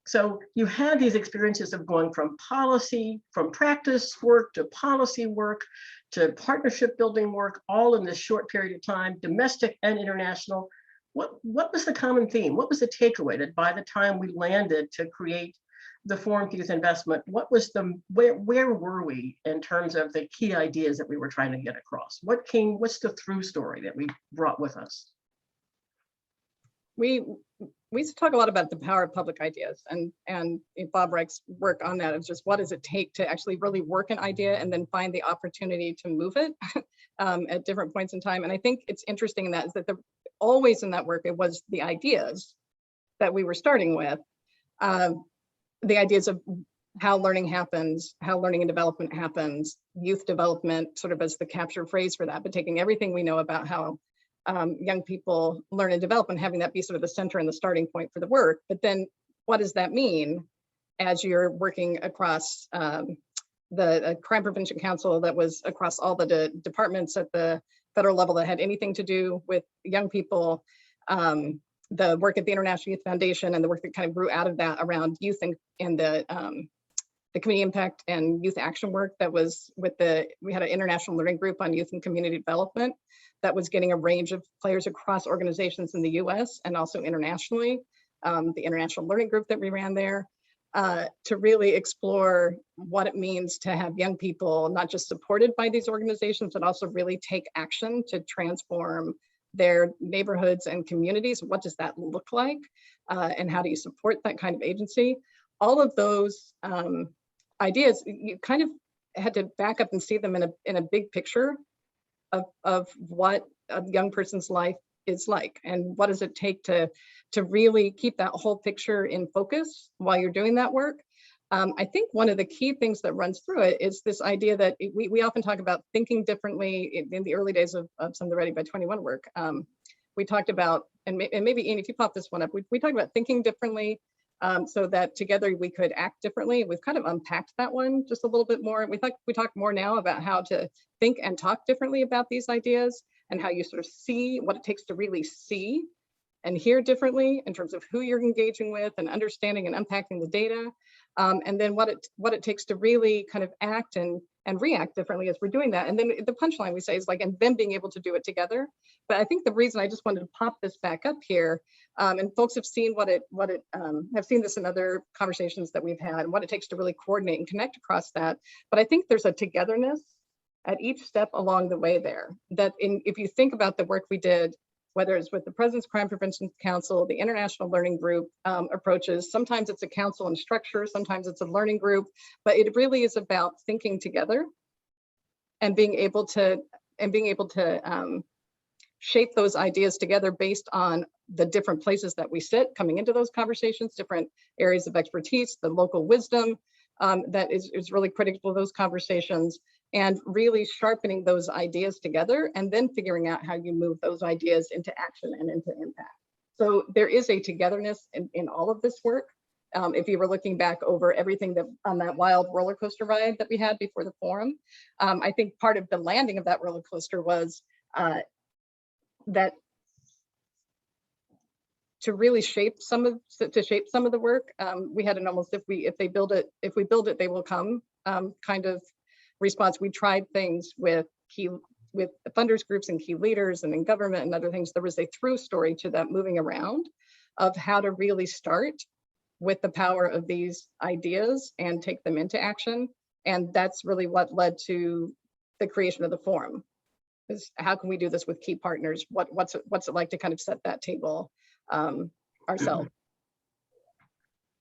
So you had these experiences of going from policy, from practice work to policy work to partnership building work, all in this short period of time, domestic and international. What was the common theme? What was the takeaway that by the time we landed to create the Forum for Youth Investment, where were we in terms of the key ideas that we were trying to get across? What's the through story that we brought with us? We used to talk a lot about the power of public ideas, and Bob Reich's work on that is just what does it take to actually really work an idea and then find the opportunity to move it at different points in time. And I think it's interesting in that is that always in that work, it was the ideas that we were starting with, the ideas of how learning happens, how learning and development happens, youth development sort of as the capture phrase for that, but taking everything we know about how young people learn and develop and having that be sort of the center and the starting point for the work. But then what does that mean as you're working across the Crime Prevention Council that was across all the departments at the federal level that had anything to do with young people, the work at the International Youth Foundation and the work that kind of grew out of that around youth and the community impact and youth action work that was with we had an international learning group on youth and community development that was getting a range of players across organizations in the US and also internationally, the international learning group that we ran there, to really explore what it means to have young people not just supported by these organizations, but also really take action to transform their neighborhoods and communities. What does that look like? And how do you support that kind of agency? All of those ideas, you kind of had to back up and see them in a big picture of what a young person's life is like, and what does it take to really keep that whole picture in focus while you're doing that work. I think one of the key things that runs through it is this idea that we often talk about thinking differently in the early days of some of the Ready by 21 work. We talked about, and maybe Ian, if you pop this one up, we talked about thinking differently so that together we could act differently. We've kind of unpacked that one just a little bit more. We talk more now about how to think and talk differently about these ideas and how you sort of see what it takes to really see and hear differently in terms of who you're engaging with and understanding and unpacking the data. And then what it takes to really kind of act and react differently as we're doing that. And then the punchline we say is like, and then being able to do it together. But I think the reason I just wanted to pop this back up here, and folks have seen have seen this in other conversations that we've had, and what it takes to really coordinate and connect across that. But I think there's a togetherness at each step along the way there. That if you think about the work we did, whether it's with the President's Crime Prevention Council, the International Learning Group approaches, sometimes it's a council and structure, sometimes it's a learning group, but it really is about thinking together and being able to shape those ideas together based on the different places that we sit coming into those conversations, different areas of expertise, the local wisdom that is really critical to those conversations, and really sharpening those ideas together and then figuring out how you move those ideas into action and into impact. So there is a togetherness in all of this work. If you were looking back over everything that on that wild roller coaster ride that we had before the forum, I think part of the landing of that roller coaster was that to really shape some of the work, we had an almost if we build it, they will come kind of response. We tried things with funders groups and key leaders and in government and other things. There was a through story to that moving around of how to really start with the power of these ideas and take them into action. And that's really what led to the creation of the forum. Is how can we do this with key partners? What's it like to kind of set that table ourselves?